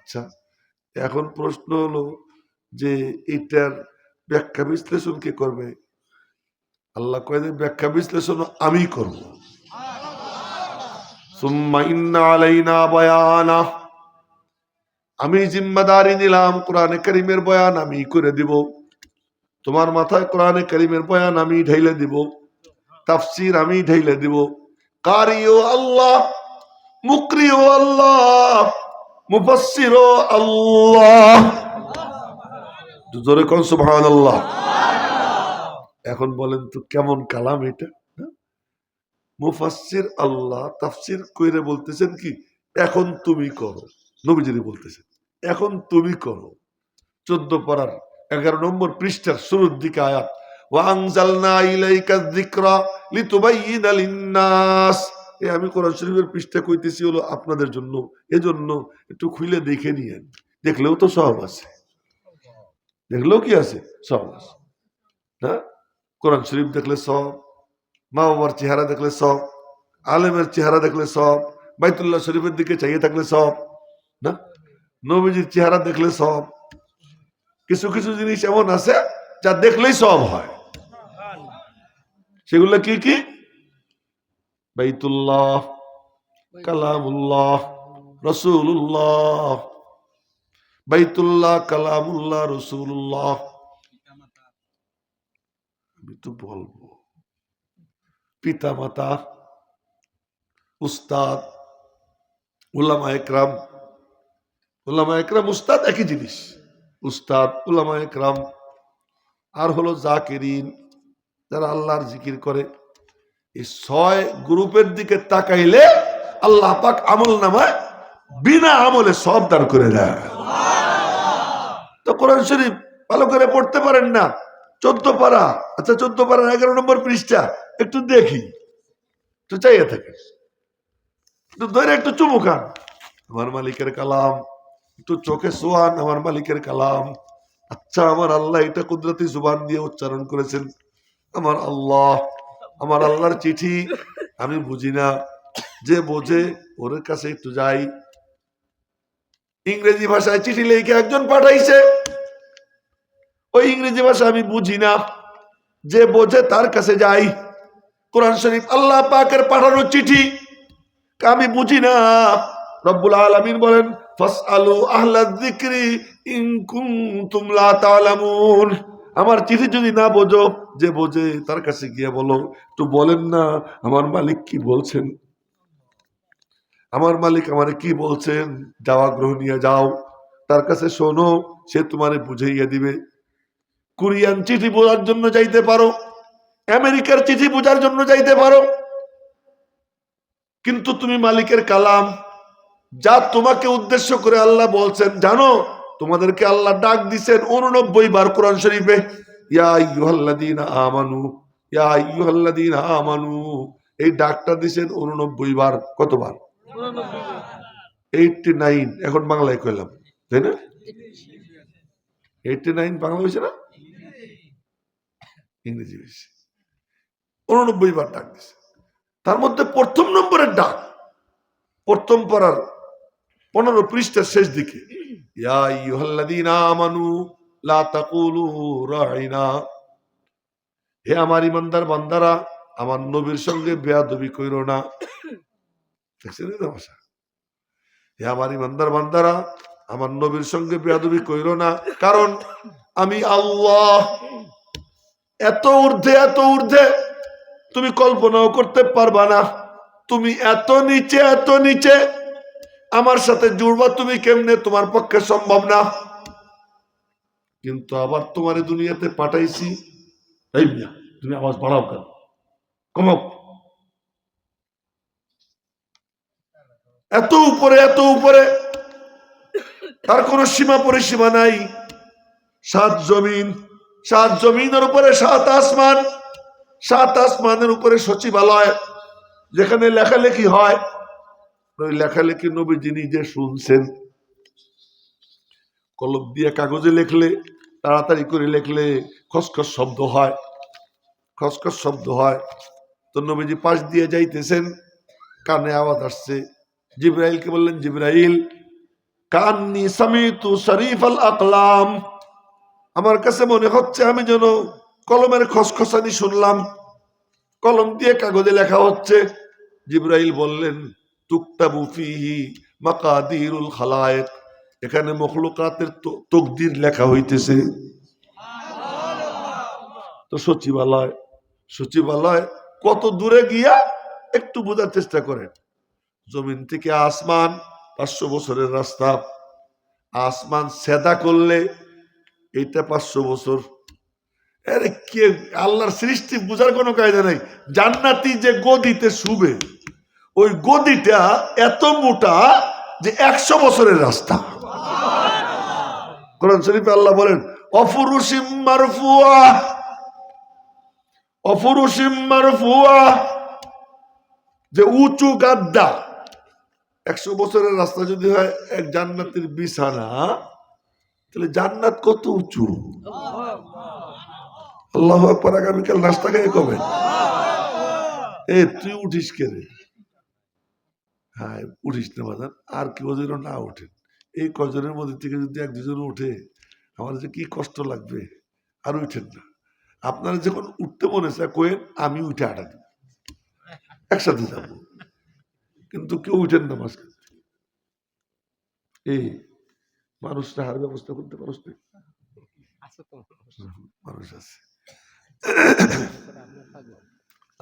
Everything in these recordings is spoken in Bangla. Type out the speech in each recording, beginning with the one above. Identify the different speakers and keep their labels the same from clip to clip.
Speaker 1: আচ্ছা, এখন প্রশ্ন হলো যে এটার ব্যাখ্যা বিশ্লেষণ কে করবে? আল্লাহ কয় যে ব্যাখ্যা বিশ্লেষণ আমি করব। সুম্মা ইন্না আলাইনা বায়ানা, আমি জিম্মাদারি নিলাম, কোরআনে কারীমের বয়ান আমি করে দিব। তোমার মাথায় কোরআনে কারীমের বয়ান আমি ঢেলে দিব, তাফসীর আমি ঢেলে দিব। কারিও আল্লাহ, মুকরিও আল্লাহ, মুফাসসিরও আল্লাহ। জোরে কোন সুবহানাল্লাহ। এখন বলেন তো কেমন কালাম এটা? মুফাসসির আল্লাহ, তাফসীর কইরে বলতেছেন কি এখন তুমি করো। নবীজি বলতেছেন এখন তুমি করো। 14 পারার 11 নম্বর পৃষ্ঠার শুরুর দিকে আয়াত, ওয়া আনজালনা ইলাইকা যিকরা লিতুবাইয়িনা লিন-নাস। আমি কোরআন শরীফের পৃষ্ঠা কইতেছি হলো আপনাদের জন্য, এজন্য একটু খুলে দেখে নিয়েন। দেখলেও তো সব আছে, দেখলেও কি আছে? সব আছে। না, কোরআন শরীফ দেখলে সব, মা বাবার চেহারা দেখলে সব, আলেমের চেহারা দেখলে সব, বাইতুল্লাহ শরীফের দিকে চাইয়ে থাকলে সব, না নবীজির চেহারা দেখলে সব। কিছু কিছু জিনিস এমন আছে যা দেখলেই সব হয়। সেগুলো কি কি? বাইতুল্লাহ, কালামুল্লাহ, রাসূলুল্লাহ। বাইতুল্লাহ, কালামুল্লাহ, রাসূলুল্লাহ। আমি তো বলবো পিতা মাতা, উস্তাদ, উলামা একরাম। উলামা একরাম উস্তাদ একই জিনিস, উস্তাদ উলামা একরাম। আর হলো জাকিরিন, যারা আল্লাহর জিকির করে। এই 6 গ্রুপের দিকে তাকাইলে আল্লাহ পাক আমল নামায় বিনা আমলে সব দান করে দেয়। তো কোরআন শরীফ ভালো করে পড়তে পারেন না? 14 পারা, আচ্ছা 14 পারা 11 নম্বর পৃষ্ঠা একটু দেখি, একটু চাইয়ে থাকে, একটু ধরে একটু চুমু খান। আমার মালিকের কালাম, একটু চোখে সোয়ান, আমার মালিকের কালাম। আচ্ছা আমার আল্লাহ এটা কুদরতি জুবান দিয়ে উচ্চারণ করেছেন। আমার আল্লাহ, আমার আল্লাহর চিঠি আমি বুঝি না, যে বোঝে ওর কাছে একটু যাই। ইংরেজি ভাষায় চিঠি লিখে একজন পাঠাইছে, ওই ইংরেজি ভাষা আমি বুঝি না, যে বোঝে তার কাছে যাই। কোরআন শরীফ আল্লাহ পাকের পাঠানো চিঠি আমি বুঝি না। রব্বুল আলামিন বলেন ফাসআলু আহলায যিকরি ইন কুনতুম লা তা'লামুন। আমার চিঠি যদি না বোঝো, যে বোঝে তার কাছে গিয়ে বলো, একটু বলেন না আমার মালিক কি বলছেন, আমার মালিক আমারে কি বলছেন। যাওয়া গ্রহ নিয়ে যাও, তার কাছে শোনো, সে তোমারে বুঝাইয়া দিবে। কোরিয়ান চিঠি বোঝার জন্য যাইতে পারো, আমেরিকার চিঠি বোঝার জন্য যাইতে পারো, কিন্তু তুমি মালিকের কালাম যা তোমাকে উদ্দেশ্য করে আল্লাহ বলছেন জানো? তোমাদেরকে আল্লাহ ডাক দিচ্ছেন 89 বার কোরআন শরীফে, ইয়া আইয়ুহাল্লাযীনা আমানু, ইয়া আইয়ুহাল্লাযীনা আমানু। এই ডাকটা দিচ্ছেন 89 বার। কতবার? 89। এখন বাংলায় কইলাম, তাই না? 89 বাংলা হয়েছে না, ইংরেজি হয়েছে। 89 বার ডাক দিচ্ছে। তার মধ্যে প্রথম নম্বরের ডাক, প্রথম পারার 15 পৃষ্ঠার শেষ দিকে, ইয়া আইয়ুহাল্লাযীনা আমানু লা তাকুলু রাইনা। হে আমার ইমানদার বান্দারা, আমার নবীর সঙ্গে বেয়াদবি কইরো না। হে আমার ইমানদার বান্দারা, আমার নবীর সঙ্গে বেয়াদবি কইরো না, কারণ আমি আল্লাহ। এত ঊর্ধ্বে, এত ঊর্ধ্বে তুমি কল্পনাও করতে পারবা না। তুমি এত নিচে, এত নিচে, আমার সাথে জুড়বা তুমি কেমনে, তোমার পক্ষে সম্ভব না। কিন্তু আবার তোমার দুনিয়াতে পাঠাইছি। এই মিয়া, তুমি আওয়াজ বাড়াও কেন, কমাও। এত উপরে, এত উপরে, তার কোন সীমা পরিসীমা নাই। 7 জমিন, 7 জমিনের উপরে 7 আসমান, 7 আসমানের উপরে সচিবালয়, যেখানে লেখালেখি হয়। ওই লেখালেখি নবীজি নিজে শুনছেন। কলম দিয়ে কাগজে লেখলে, তাড়াতাড়ি করে লেখলে খসখস শব্দ হয়, খসখস শব্দ হয়। তো নবীজি পাশ দিয়ে যাইতেছেন, কানে আওয়াজ আসছে। জিবরাইলকে বললেন, জিবরাইল কান্নি সামিতু শরীফাল আকলাম, আমার কাছে মনে হচ্ছে আমি যেন কলমের খসখসানি শুনলাম, কলম দিয়ে কাগজে লেখা হচ্ছে। জিবরাইল বললেন, তুকতাবু ফিহি মাকাদিরুল খালায়েক, এখানে মখলুকাতের তকদির লেখা হইতেছে। তো সচিবালয় কত দূরে গিয়া একটু বোঝার চেষ্টা করেন। জমিন থেকে আসমান 500 বছরের রাস্তা, আসমান সেদা করলে এইটা 500 বছর। আরে কে আল্লাহর সৃষ্টি বুঝার কোনো কায়দা নাই। জান্নাতি যে গদিতে শুবে, ওই গদিটা এত মোটা যে 100 বছরের রাস্তা। কোরআন শরীফে আল্লাহ বলেন, অফুরুশিম মারফুয়া, অফুরুশিম মারফুয়া, যে উঁচু গাদ্দা। 100 বছরের রাস্তা যদি হয় এক জান্নাতের বিছানা, তাহলে জান্নাত কত উঁচু। আল্লাহু আকবার। আগামীকাল নাস্তা খেয়ে কবেন? তুই উঠিস কে রে? হ্যাঁ, উঠিস না বাজান, আর কেউ যেন না ওঠেন। এই কজনের মধ্যে থেকে যদি 1-2 জন উঠে, আমার যে কি কষ্ট লাগবে। আর উঠেন না। আপনারা যখন উঠতে মনে চায় কোয়েন, আমি উঠে আটা দিব, একসাথে যাব, কিন্তু কেউ উঠেন না মাঝখানে। এই মানুষটা হার ব্যবস্থা করতে পারস না? মানুষ আছে।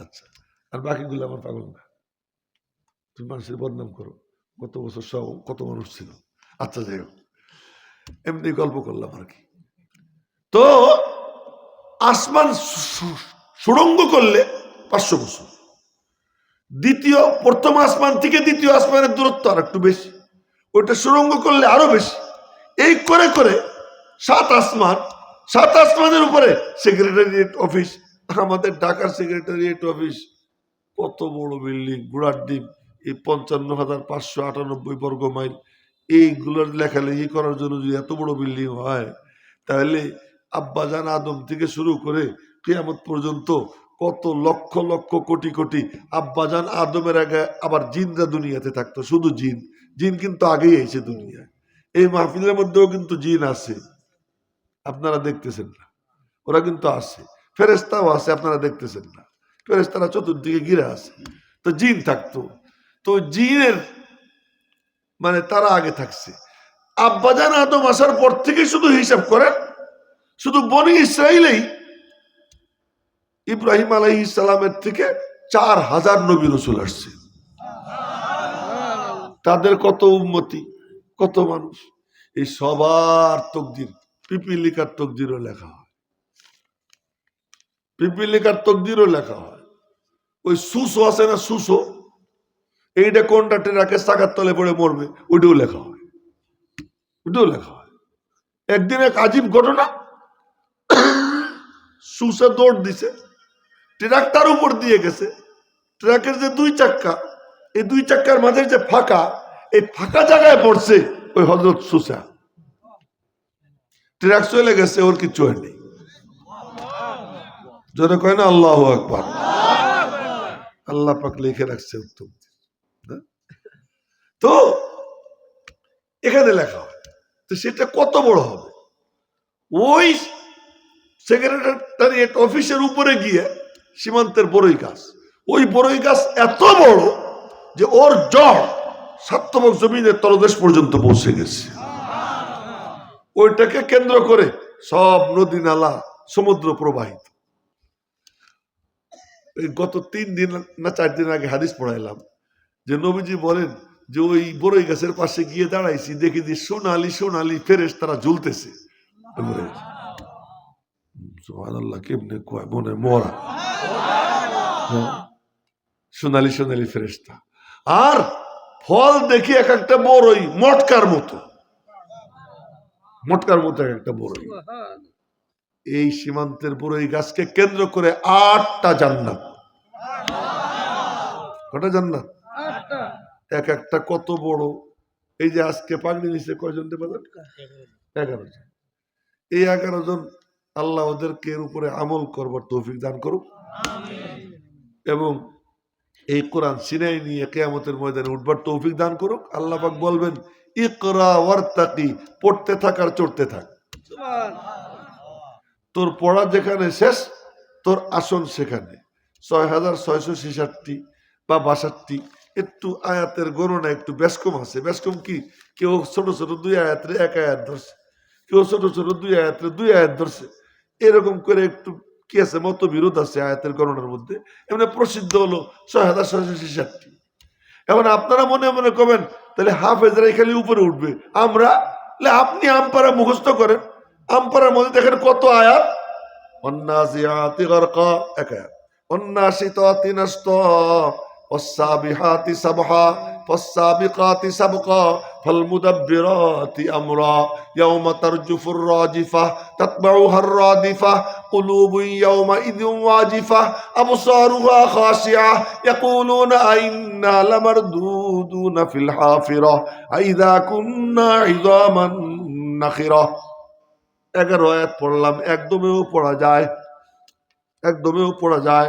Speaker 1: আচ্ছা, আর বাকিগুলো আমার পাগল না। তুমি মানুষের বদনাম করো, কত বছর সব কত মানুষ ছিল। আচ্ছা, যাই হোক, এমনি গল্প করলাম আর কি। তো আসমান সুড়ঙ্গ করলে 500 বছর, প্রথম আসমান থেকে দ্বিতীয় আসমানের দূরত্ব আর একটু বেশি, ওইটা সুড়ঙ্গ করলে আরো বেশি। এই করে করে 7 আসমান, 7 আসমানের উপরে সেক্রেটারিয়েট অফিস। আমাদের ঢাকার সেক্রেটারিয়েট অফিস কত বড় বিল্ডিং, বুড়ার ডিম, এই 55,598 বর্গ মাইল, এইগুলোর লেখালেখি করার জন্য যদি এত বড় বিল্ডিং হয়, তাহলে আব্বাজান আদম থেকে শুরু করে কিয়ামত পর্যন্ত কত লক্ষ লক্ষ কোটি কোটি আব্বাজান আদমের আগে আবার জিনরা দুনিয়াতে থাকতো। শুধু জিন, জিন কিন্তু আগেই এসে দুনিয়ায়। এই মাহফিলের মধ্যেও কিন্তু জিন আছে, আপনারা দেখতেছেন না, ওরা কিন্তু আছে। ফেরেশতাও আছে, আপনারা দেখতেছেন না, ফেরেশতারা চতুর্দিকে ঘিরে আছে। তো জিন থাকতো, তো জিনের মানে তারা আগে থাকছে। আব্বাজান আদম আসার পর থেকে শুধু হিসাব করেন, শুধু বনি ইসরাইলেই ইব্রাহিম আলাইহিস সালামের থেকে 4000 নবী রাসূল আসছে। তাদের কত উম্মতি, কত মানুষ, এই সবার তকদির পিপিলিকার তকদিরও লেখা হয়, পিপিলিকার তকদিরও লেখা হয়। ওই সুসো আছে না, সুসো, এইটা কোনটা ট্রাকের চাকার তলে পড়ে মরবে, ওইটাও লেখা হয়, ওইটাও লেখা হয়। একদিন এক আজীব ঘটনা, সুসে দৌড় দিছে, ট্রাক তার উপর দিয়ে গেছে। ট্রাকের যে 2 চাক্কা, এই 2 চাক্কার মাঝে যে ফাঁকা, এই ফাঁকা জায়গায় পড়ছে ওই হযরত সুসা। ট্রাক চলে গেছে, ওর কিচ্ছু হয়নি। জোরে কয় না আল্লাহু আকবার। আল্লাহ পাক লিখে রাখছে উত্তম। তো এখানে লেখা হয়, তো সেটা কত বড় হবে। ওই সেক্রেটারিয়েট অফিসের উপরে গিয়ে সীমান্তের বড়ই গাছ, ওই বড়ই গাছ এত বড় যে ওর জড় সাতবক জমিনের তলদেশ পর্যন্ত পৌঁছে গেছে। ওইটাকে কেন্দ্র করে সব নদী নালা সমুদ্র প্রবাহিত। গত 3 দিন না 4 দিন আগে হাদিস পড়াইলাম যে নবীজি বলেন যে ওই বড়ই গাছের পাশে গিয়ে দাঁড়াইছি, দেখি যে সোনালি সোনালি ফেরেশতারা ঝুলতেছে। সুবহানাল্লাহ, কেমনে কয় মনে মরা, সোনালি সোনালি ফেরেশতা। আর ফল দেখি এক একটা বড়ই মটকার মতো, মটকার মতো এক একটা বড়ই। এই সীমান্তের বড়ই গাছকে কেন্দ্র করে 8টা জান্নাত। কটা জান্নাত? এক একটা কত বড়। এই যে আজকে পাগড়ি নিচে কয়জন দেবে? 11 জন। এই 11 জন আল্লাহ ওদেরকে এর উপরে আমল করবার তৌফিক দান করুক, এবং এই কোরআন সিনাই নিয়ে কিয়ামতের ময়দানে উঠবার তৌফিক দান করুক। আল্লাহ পাক বলবেন, ইকরা ওয়ারতাকি, পড়তে থাক আর চড়তে থাক। তোর পড়া যেখানে শেষ, তোর আসন সেখানে। 6666 বা 62 একটু আয়াতের গণনা একটু বেশকম আছে। বেশকম কি? কেউ ছোট ছোট 2 আয়াতের 1 আয়াত ধরছে, কেউ ছোট ছোট 2 আয়াতের 2 আয়াত ধরছে। এরকম করে একটু কি আছে, মতবিরোধ আছে আয়াতের গণনার মধ্যে। এমনি প্রসিদ্ধ হলো 6666। এখন আপনারা মনে মনে করবেন তাহলে হাফেজরাই খালি উপরে উঠবে, আমরা? আপনি আমপারা মুখস্থ করেন। আমপারার মধ্যে দেখেন কত আয়াত। والنازعات غرقا এক আয়াত, والناشطات نشطا والسابحات سبحا فالسابقات سبقا فالمدبرات أمرا يوم ترجف الراجفة تتبعها الرادفة قلوب يومئذ واجفة أبصارها خاشعة يقولون أئنا لمردودون في الحافرة أئذا كنا عظاما نخرة। 11 আয়াত পড়লাম, একদমেও পড়া যায়, একদমেও পড়া যায়।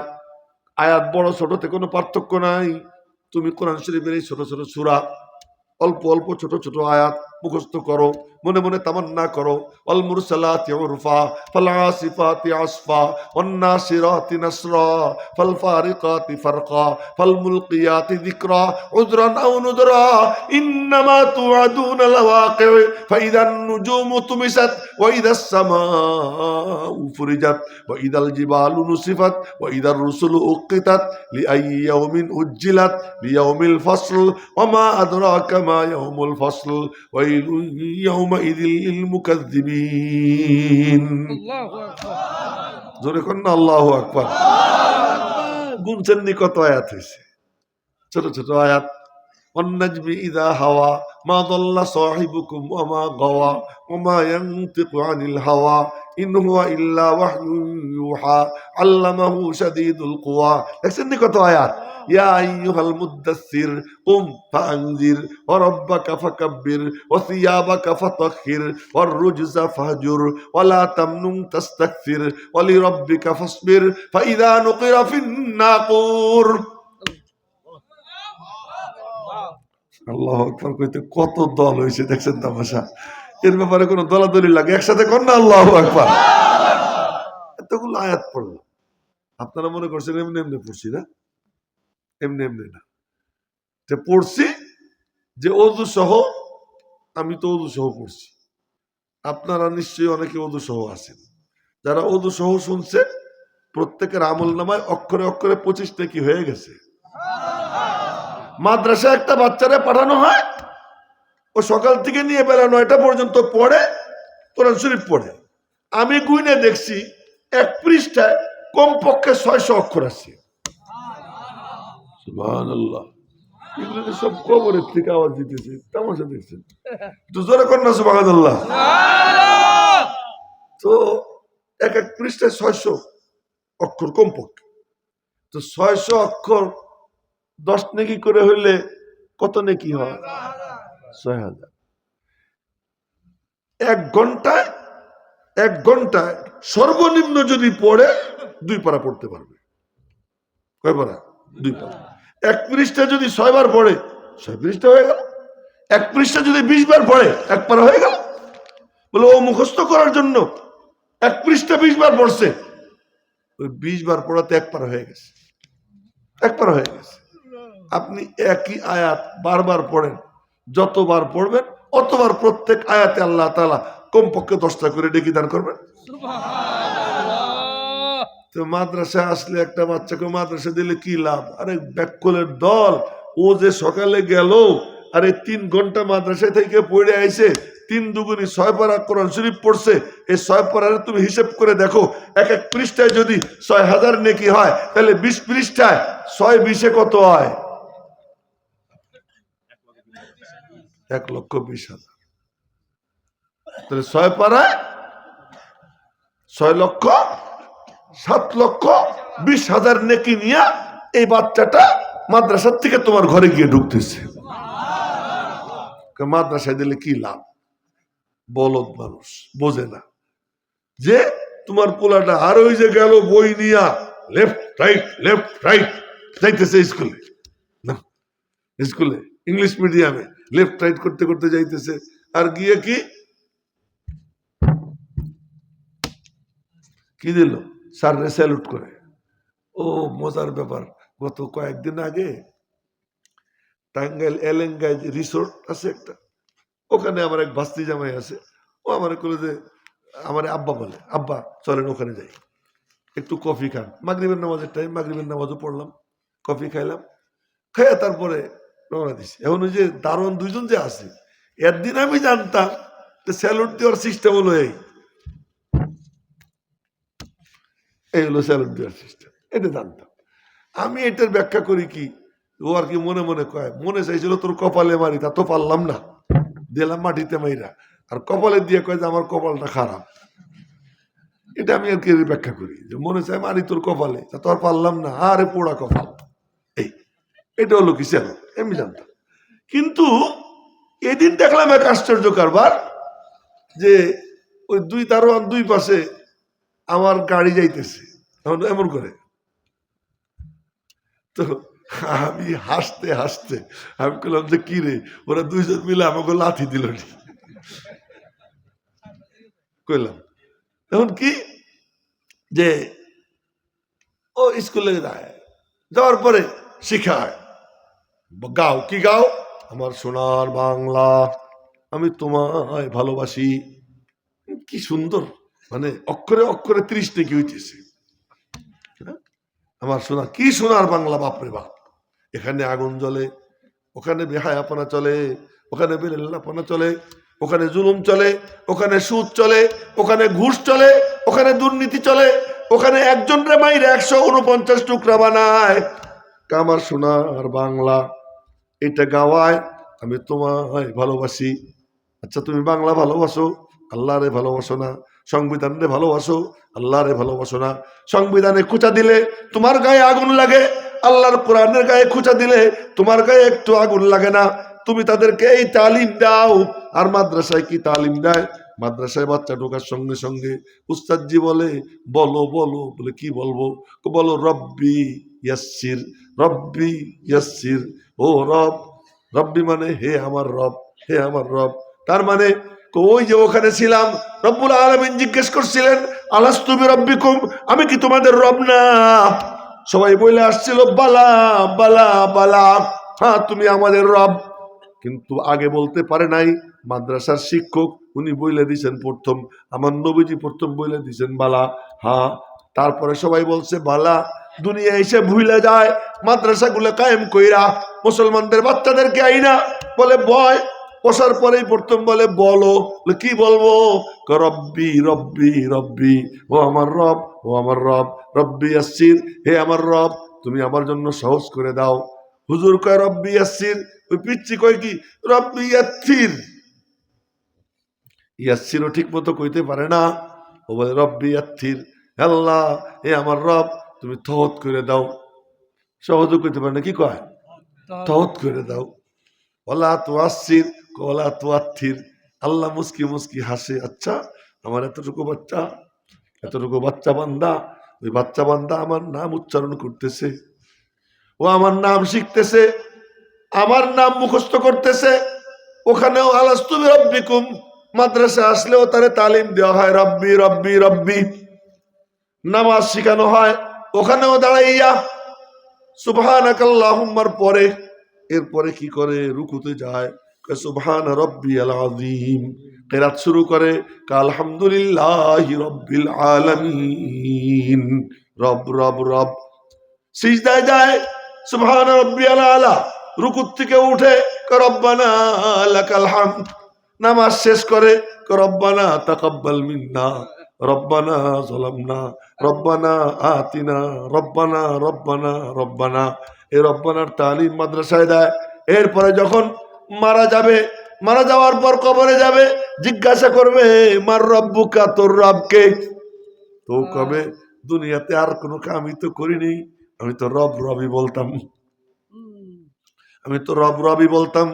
Speaker 1: আয়াত বড় ছোটতে কোনো পার্থক্য নাই। তুমি কোরআন শরীফের এই ছোট ছোট সূরা, অল্প অল্প ছোট ছোট আয়াত মুখস্থ করো, মনে মনে তামান্না করো। ওয়াল মুরসালাতি উরফা ফাল আসিফাতি আসফা ওয়ান নাসিরাতি নাসরা ফাল ফারিকাতি ফারকা ফাল মুলকিয়াতি যিকরা উযরান আও নুযরা ইন্নামা তুআদুনা লাওয়াকি ফাইদান নুজুমু তুমিসাত ওয়া ইদাস সামাউ ফুরিজাত ওয়া ইদাল জিবালু নুসিফাত ওয়া ইদার রুসুলু উকিতাত লিআইয়ি ইয়াউমিন উজ্জিলাত লিয়াউমিল ফাসল ওয়া মা আদরাকা মা ইয়াউমুল ফাসল ওয়াইলু ইয়াউমাইযিল লিল মুকাজ্জিবিন। আল্লাহু আকবার। জোরে কোন না আল্লাহু আকবার। গুনছেন নি কত আয়াত হইছে? ছোট ছোট আয়াত। والنجم إذا هوى ما ضل صاحبكم وما غوى وما ينطق عن الهوى إن هو إلا وحي يوحى علمه شديد القوى। দেখছেন নি কত আয়াত? يا أيها المدثر قم فأنذر وربك فكبر وثيابك فطهر والرجز فاهجر ولا تمنن تستكثر ولربك فاصبر فإذا نقر في الناقور। আল্লাহু আকবার কইতে কত দল হয়েছে, দেখছেন তামাশা। এর ব্যাপারে কোনো দলাদলি লাগে? একসাথে কর না আল্লাহু আকবার। এতগুলো আয়াত পড়লাম, আপনারা মনে করছেন এমনি এমনি পড়ছি না? এমনি এমনি না, যে পড়ছি যে ওযু সহ, আমি তো ওযু সহ পড়ছি। আপনারা নিশ্চয়ই অনেকে ওযু সহ আছেন। যারা ওযু সহ শুনছে প্রত্যেকের আমল নামায় অক্ষরে অক্ষরে 25 নেকি হয়ে গেছে। মাদ্রাসা একটা বাচ্চারে পাঠানো হয়, ও সকাল থেকে নিয়ে বেলা 9টা পর্যন্ত পড়ে, কোরআন শরীফ পড়ে। আমি গুইনে দেখছি এক পৃষ্ঠায় কমপক্ষে 600 অক্ষর আছে। সুবহানাল্লাহ। এগুলো সব কবরের থেকে আওয়াজ দিতেছে, তামাশা দেখছেন? একটু জোরে কর না সুবহানাল্লাহ। তো এক এক পৃষ্ঠায় 600 অক্ষর কমপক্ষে। তো 600 অক্ষর 10 নেকি করে হইলে কত নেকি হয়? 6000। এক ঘন্টায় সর্বনিম্ন যদি পড়ে 2 পারা পড়তে পারবে। কয় পারা? 2 পারা। এক পৃষ্ঠা যদি 6 বার পড়ে 6 পৃষ্ঠা হয়ে গেল। এক পৃষ্ঠা যদি 20 বার পড়ে 1 পারা হয়ে গেল। বলে ও মুখস্থ করার জন্য এক পৃষ্ঠা 20 বার পড়ছে, ওই 20 বার পড়াতে 1 পারা হয়ে গেছে। 1 পারা হয়ে গেছে। আপনি একই আয়াত বারবার পড়েন, যতবার পড়বেন অতবার প্রত্যেক আয়াতে আল্লাহ তাআলা কমপক্ষে 10টা করে নেকি দান করবেন। তো মাদ্রাসা আসলে একটা বাচ্চাকে মাদ্রাসা দিলে কি লাভ? আরে ব্যাককলের দল, ও যে সকালে গেল, আরে 3 ঘন্টা মাদ্রাসা থেকে পড়ে আইছে, 3 দুগুনি 6 পারা কোরআন শরীফ পড়ছে। এই 6 পারার তুমি হিসাব করে দেখো, এক এক পৃষ্ঠায় যদি 6000 নেকি হয়, তাহলে 20 পৃষ্ঠায় 6 কত হয়? 1,20,000। তাহলে 6 পারায় 6,07,20,000 নেকি নিয়ে এই বাচ্চাটা মাদ্রাসার থেকে তোমার ঘরে গিয়ে ঢুকতেছে। মাদ্রাসায় দিলে কি লাভ? বলদ মানুষ বোঝে না যে তোমার পোলাটা আর ওই যে গেল বই নিয়া লেফট রাইট যাইতেছে স্কুলে। না, স্কুলে ইংলিশ মিডিয়ামে লেফট রাইট করতে করতে যাইতেছে, আর গিয়ে কি দিল, স্যাররে স্যালুট করে। ও মজার ব্যাপার, গত কয়েকদিন আগে টাঙ্গাইল এলেঙ্গায় যে রিসোর্ট আছে একটা, ওখানে আমার এক ভাস্তি জামাই আছে, ও আমার বলে যে, আমার আব্বা বলে, আব্বা চলেন ওখানে যাই, একটু কফি খান। মাগরিবের নামাজের টাইম, মাগরিবের নামাজও পড়লাম, কফি খাইলাম, খাইয়া তারপরে রওনা দিছি। এখন ওই যে দারোয়ান দুইজন যে আছে, একদিন আমি জানতাম স্যালুট দেওয়ার সিস্টেম হলো এই হলো স্যালুট দেওয়ার সিস্টেম, এটা জানতাম আমি। এটার ব্যাখ্যা করি কি, ও আর কি মনে মনে কয়, মনে চাইছিল তোর কপালে মারি, তা তো পারলাম না, দিলাম মাটিতে মাইরা, আর কপালে দিয়ে কয় যে আমার কপালটা খারাপ। এটা আমি আর কি ব্যাখ্যা করি, যে মনে চাই মারি তোর কপালে, তা তো আর পারলাম না, আরে পোড়া কপাল। এই এটা হলো কি স্যালুট, এমনি জানতাম। কিন্তু এদিন দেখলাম এক আশ্চর্য কারবার, যে ওই দুই দারোয়ান দুই পাশে আমার গাড়ি যাইতেছে, এমন করে। তো আমি হাসতে হাসতে আমি বললাম যে কি রে, ওরা দুইজন মিলে আমাকে লাথি দিল কইলাম। এখন কি যে ও স্কুলে যায়, যাওয়ার পরে শিখায়, গাও কি গাও, আমার সোনার বাংলা আমি তোমায় ভালোবাসি। কি সুন্দর, মানে অক্ষরে অক্ষরে 30 নাকি হইতেছে। আমার সোনা, কি সোনার বাংলা, বাপরে বাপ। এখানে আগুন জ্বলে, ওখানে বেহায়াপনা চলে, ওখানে বেলেল্লাপনা চলে, ওখানে জুলুম চলে, ওখানে সুদ চলে, ওখানে ঘুষ চলে, ওখানে দুর্নীতি চলে, ওখানে একজন রে মাইরে 149 টুকরা বানায়। আমার সোনার বাংলা এটা গাওয়ায় আমি তোমায় ভালোবাসি। আচ্ছা তুমি বাংলা ভালোবাসো, আল্লাহরে ভালোবাসো না। সংবিধানে ভালোবাসো, আল্লাহরে ভালোবাসো না। সংবিধানে খুঁচা দিলে তোমার গায়ে আগুন লাগে, আল্লাহর কোরআনের গায়ে খুঁচা দিলে তোমার গায়ে একটু আগুন লাগে না। তুমি তাদেরকে এই তালিম দাও। আর মাদ্রাসায় কি তালিম দেয়? মাদ্রাসায় বাচ্চা ঢোকার সঙ্গে সঙ্গে উস্তাদজি বলে, বলো বলো, বলে কি বলবো, বলো রব্বি ইয়াসসির, রব্বি ইয়াসসির। ও রব, রব্বি মানে হে আমার রব, হে আমার রব। তার মানে ওই যে ওখানে ছিলাম, রব্বুল আলামিন জিজ্ঞেস করছিলেন, আলাস্তু বিরাব্বিকুম, আমি কি তোমাদের রব না? সবাই বলে আসছিল বালা বালা বালা, হ্যাঁ তুমি আমাদের রব। কিন্তু আগে বলতে পারে নাই। মাদ্রাসার শিক্ষক উনি বইলে দিছেন প্রথম, আমার নবীজি প্রথম বইলে দিছেন বালা, হ্যাঁ। তারপরে সবাই বলছে বালা। দুনিয়া এসে ভুলে যায়, মাদ্রাসাগুলো কায়েম কইরা মুসলমানদের বাচ্চাদেরকে আইনা বলে বয়, বসার পরেই প্রথম বলে বলো, কি বলবো? রব্বি রব্বি রব্বি, ও আমার রব, ও আমার রব, রব্বি ইয়াসসির, হে আমার রব তুমি আমার জন্য সহজ করে দাও। হুজুর কয় রব্বি ইয়াসসির, ওই পিচ্চি কয় কি রব্বি ইয়াসসির। ইয়াসসিরও ঠিক মতো কইতে পারে না, ও বলে রব্বি ইয়াসসির, আল্লাহ হে আমার রব তুমি সহজ করে দাও। সহজও কইতে পারে না, কি কয় সহজ করে দাও। ওলা তো আসছির, ওলা তো আত্থির। আল্লাহ মুস্কি মুস্কি হাসে, আচ্ছা আমার এতটুকু বাচ্চা, এতটুকু বাচ্চা বান্দা, ওই বাচ্চা বান্দা আমার নাম উচ্চারণ করতেছে, ও আমার নাম শিখতেছে, আমার নাম মুখস্থ করতেছে। ওখানেও আলাস্তু বিরাব্বিকুম, মাদ্রাসা আসলেও তারে তালিম দেওয়া হয় রব্বি রব্বি রব্বি। নামাজ শিখানো হয়, ওখানেও দাঁড়াইয়া সুবহানাকাল্লাহুম্মার পরে, এরপরে কি করে রুকুতে যায়, সুবহান রাব্বিয়াল আযীম। কিরাত শুরু করে আলহামদুলিল্লাহি রাব্বিল আলামিন, রব রব রব। সিজদায় যায় সুবহান রাব্বিয়াল আলা। রুকুত থেকে উঠে রব্বানা লাকাল হামদ। নামাজ শেষ করে রব্বানা তাকাব্বাল মিন্না, রব্বানা যালামনা, রব্বানা আতিনা, রব্বানা রব্বানা রব্বানা। এই রব্বানার তালিম মাদ্রাসায় দেয়। এরপরে যখন মারা যাবে, মারা যাওয়ার পর কবরে যাবে, জিজ্ঞাসা করবে মার রব্বুকা, তোর রবকে। তো কবে দুনিয়াতে আর কোনো কামই তো করিনি, আমি তো রব রবি বলতাম, আমি তো রব রবি বলতাম,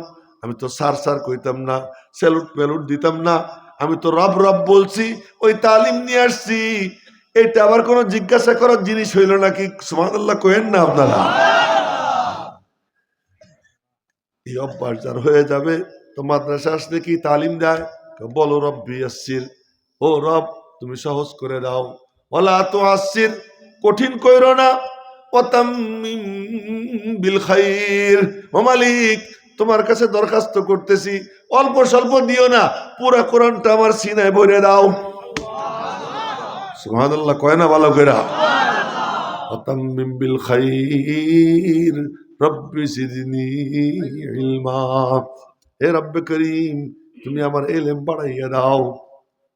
Speaker 1: আমি তো সার সার কইতাম না, স্যালুট প্যালুট দিতাম না, আমি তো রব রব বলছি, ওই তালিম নিয়ে আসছি। এটা আবার কোনো জিজ্ঞাসা করার জিনিস হইল নাকি? সুবহানাল্লাহ কইেন না আপনারা। এই অভ্যাস যার হয়ে যাবে, তো মাদ্রাসা আসলে কি তালিম দেয়, বলো রব্বি ইয়াসসির, ও রব তুমি সহজ করে দাও, ওয়ালা তুআসসির কঠিন কইরো না, ওয়াতাম্মিম বিল খাইর, ও মালিক তোমার কাছে দরখাস্ত করতেছি অল্প স্বল্প দিও না, পুরা কোরআনটা আমার সিনায় ভরে দাও। সুবহানাল্লাহ কয় না ভালো করে? ওয়াতাম্মিম বিল খাইর রব্বি জিদনি ইলমা, হে রব্বে করিম তুমি আমার ইলম বাড়াইয়া দাও।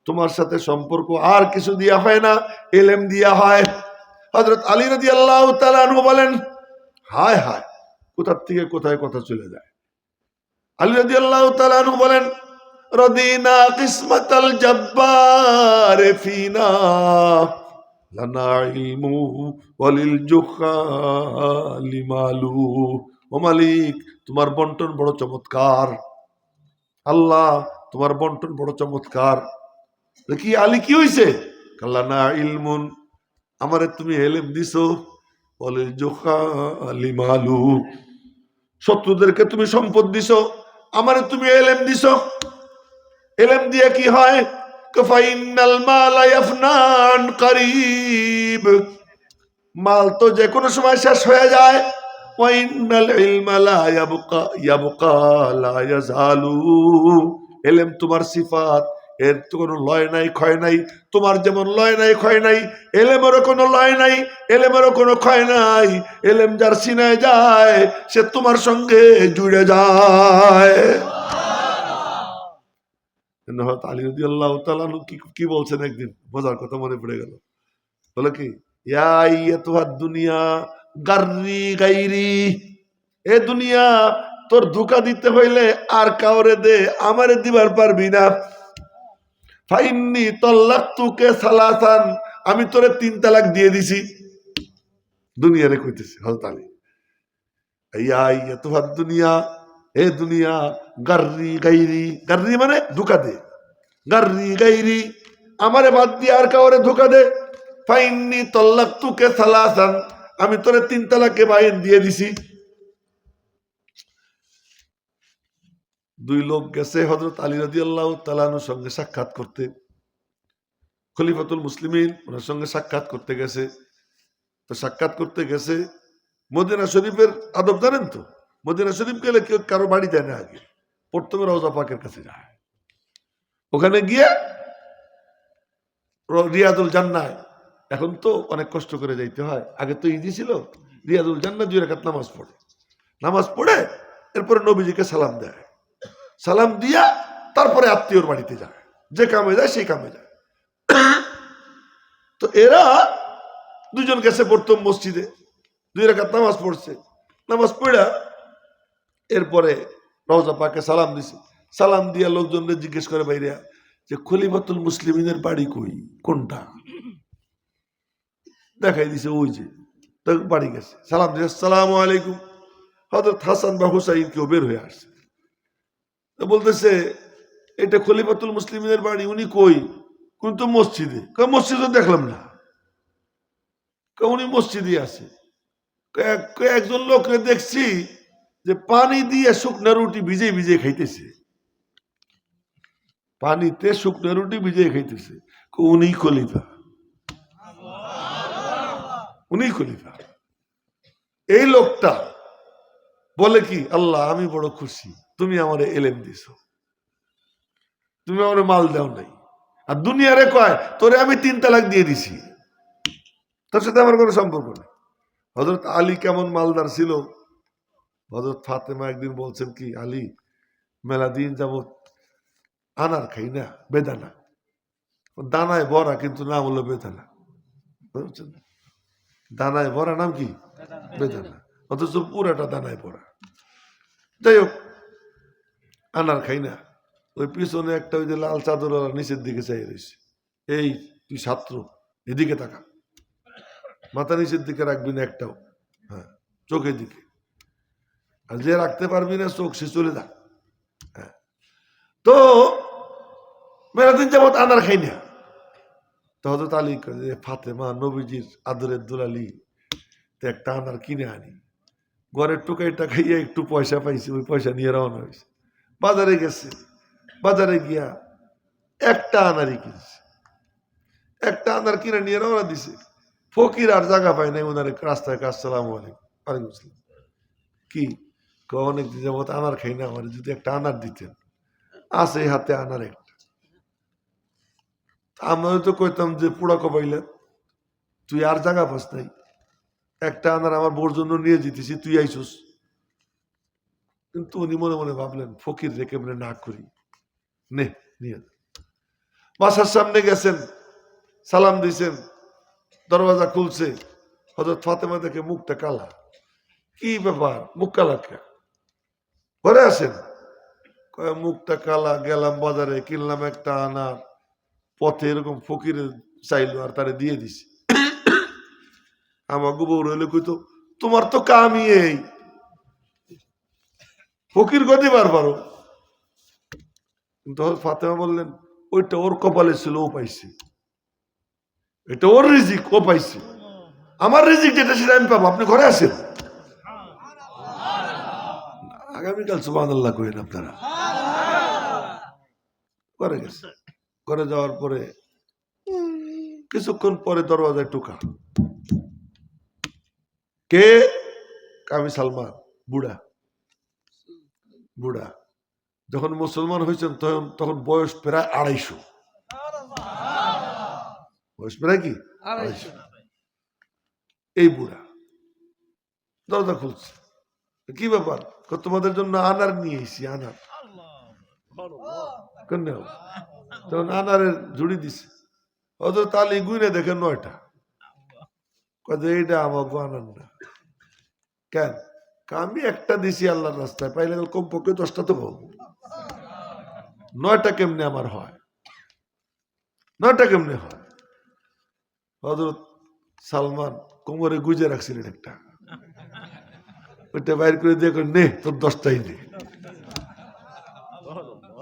Speaker 1: তোমার সাথে সম্পর্ক আর কিছু দিয়া হয় না, ইলম দিয়া হয়। হযরত আলী রাদিয়াল্লাহু তাআলা আনহু বলেন, হায় হায় কোথা থেকে কোথায় কথা চলে যায়। আলী রাদিয়াল্লাহু তাআলা আনহু বলেন, রাদিনা কিসমাতাল জব্বার ফিনা লানা ইলমু ওয়ালিল জুখালি মালু, ও মালিক তোমার বন্টন বড় চমৎকার, আল্লাহ তোমার বন্টন বড় চমৎকার। কি আলী কি হইছে? লানা ইলমুন আমারে তুমি ইলম দিছো, ওয়ালিল জুখালি মালু শত্রুদেরকে তুমি সম্পদ দিছো, আমারে তুমি ইলম দিছো। ইলম দিয়ে কি হয়? ফাইনাল মালা ইয়াফনান করিব, মাল তো যে কোনো সময় শেষ হয়ে যায়। ওয়াইনাল ইলমা লা ইয়াবকা ইয়াবকা লা ইয়াজালু, ইলম তোমার সিফাত, এর তো কোনো লয় নাই ক্ষয় নাই। তোমার যেমন লয় নাই ক্ষয় নাই, ইলমেরও কোনো লয় নাই, ইলমেরও কোনো ক্ষয় নাই। ইলম যার সিনায় যায় সে তোমার সঙ্গে জুড়ে যায়। আলী রাদিয়াল্লাহু তাআলা কি বলছেন, একদিন বোঝার কথা মনে পড়ে গেল। বলে কি, ইয়া আইয়াতুহাদ দুনিয়া গাররি গাইরি, এ দুনিয়া তোর ধোঁকা দিতে হইলে আর কাউরে দে, আমারে দিবার পারবি না। ফাইন্নি তাল্লাকতুকে সালাসান, আমি তোরে 3 তালাক দিয়ে দিছি। দুনিয়ারে কইতেছে হযরত আলী, ইয়া আইয়াতুহাদ দুনিয়া, এ দুনিয়া গাররি গাইরি, গাররি মানে ধোঁকা দে, গাররি গাইরি আমারে বাদ দিয়ে আর কাউরে ধোঁকা দে। ফাইন্নি তাল্লাকতুকে সালাসান, আমি তোরে 3 তালাকে বাইন দিয়ে দিছি। 2 লোক গেছে হযরত আলী রাদিয়াল্লাহু তাআলা আনহুর সঙ্গে সাক্ষাৎ করতে, খলিফাতুল মুসলিমিন ওনার সঙ্গে সাক্ষাৎ করতে গেছে। তো সাক্ষাৎ করতে গেছে, মদিনা শরীফের আদব জানেন তো, মদিনা শরীফ গেলে কেউ কারো বাড়ি যায় না, আগে প্রথমে রওজা পাকের কাছে যায়। ওখানে গিয়ে রিয়াদুল জান্নাহ, এখন তো অনেক কষ্ট করে যাইতে হয়, আগে তো ইজি ছিল। রিয়াদুল জান্নাহ 2 রাকাত নামাজ পড়ে, নামাজ পড়ে এরপরে নবীজিকে সালাম দেয়, সালাম দিয়া তারপরে আত্মীয়র বাড়িতে যায়, যে কামে যায় সেই কামে যায়। তো এরা 2 জন গেছে প্রথম মসজিদে, 2 রাকাত নামাজ পড়ছে, নামাজ পড়া এরপরে রওজা পাকে সালাম দিছে। সালাম দিয়া লোকজনদের জিজ্ঞেস করে বাইরে যে খলিফাতুল মুসলিমিনের বাড়ি কই, কোনটা? দেখাই দিছে ওই যে, তো বাড়ি গেছে, সালাম দিয়েছে, আসসালামু আলাইকুম। হযরত হাসান বা হুসাইন কেউ বের হয়ে আসছে, তো বলতেছে এটা খলিফাতুল মুসলিমিনের বাড়ি, উনি কই? কিন্তু মসজিদে। মসজিদে দেখলাম না। উনি মসজিদে আছে। একজন লোককে দেখছি যে পানি দিয়ে শুকনা রুটি ভিজে ভিজে খাইতেছে, পানিতে শুকনা রুটি ভিজে খাইতেছে। উনি খলিফা, উনি খলিফা। এই লোকটা বলে কি, আল্লাহ আমি বড় খুশি, তুমি আমার ইলম দিছো, তুমি আমার মাল দাও নাই। আর দুনিয়ারে কয় তোরে আমি 3 তালাক দিয়ে দিছি, তোর সাথে আমার কোনো সম্পর্ক নেই। হযরত আলী কেমন মালদার ছিল, হযরত ফাতেমা একদিন বলছেন কি, আলী মেলা দিন যাবত আনার খাই না, বেদানা, দানায় ভরা কিন্তু নাম হলো বেদানা, বুঝছেন? দানায় ভরা নাম কি? বেদানা, অথচ পুরাটা দানায় ভরা। যাই হোক, আনার খাই না। ওই পিছনে একটা ওই যে লাল চাদর নিচের দিকে চাই রয়েছে, এই তুই ছাত্র এদিকে তাকা, মাথা নিচের দিকে রাখবি না একটাও, হ্যাঁ চোখের দিকে, আর যে রাখতে পারবি না চোখ সে চলে যা। হ্যাঁ, তো মেলাদিন যাবত আনার খাই না। তো হযরত আলী ফাতেমা নবীজির আদরের দুলালি, তো একটা আনার কিনে আনি। ঘরের টুকাইটা খাইয়া একটু পয়সা পাইছে, ওই পয়সা নিয়ে রওনা হয়েছে। বাজারে গেছে, বাজারে গিয়া একটা আনারই কিনছে, একটা আনার কিনে নিয়ে রওনা দিছে। ফকির আর জায়গা পায় নাই, ওনার রাস্তায় কাজ। সালাম আলাইকুম। কি অনেক দিন যাবত আনার খাই না, আমার যদি একটা আনার দিতেন। আছে হাতে আনার একটা। আমরা তো কইতাম যে পুরা কবাইলেন, তুই আর জায়গা পাস নাই, একটা আনার আমার বোর জন্য নিয়ে যেতেছি, তুই আইসুস। কিন্তু উনি মনে মনে ভাবলেন, ফকির রেখে বলে না করি, নে নিয়ে। বাসার সামনে গেছেন, সালাম দিয়েছেন, দরওয়াজা খুলছে। হযরত ফাতেমা দেখে মুখটা কালা। কি ব্যাপার, মুখ কালা কে? ঘরে আসেন। মুখটা কালা, গেলাম বাজারে, কিনলাম একটা আনার। পথে এরকম ফকিরে চাইলো আর তারে দিয়ে দিছি। আমার গোবর হইলে কইতো, তোমার তো কামই এই, ফকির গদিবার পারো। কিন্তু ফাতেমা বললেন, ওইটা ওর কপালে ছিল, ও পাইছে। এটা ওর রিজিক, ও পাইছে। আমার রিজিক যেটা সেটা আমি পাবো। আপনি ঘরে আসেন। আগামীকাল সুবহানাল্লাহ কইেন আপনারা। ঘরে গেছে। ঘরে যাওয়ার পরে কিছুক্ষণ পরে দরওয়াজায় টোকা। কে? আমি সালমান। বুড়া, বুড়া। যখন মুসলমান হয়েছেন তখন বয়স প্রায় 250। বয়স প্রায় কি 250। এই বুড়া দরজা খুলছে। কি ব্যাপার? তোমাদের জন্য আনার নিয়ে এসেছি, আনার। তখন আনারের ঝুড়ি দিছে। হযরত আলী গুইনে দেখে 9টা। এইটা আমাকে আনার না। কেন? আমি একটা দিছি আল্লাহর রাস্তায়, পাইলে কমপক্ষে 10টা তো পাবো। 9টা কেমনে আমার হয়? 9টা কেমনে হয়? হযরত সালমান কোমরে গুজে রাখছিলেন একটা, ওইটা বাইর করে দিয়ে নে তোর 10টাই নে,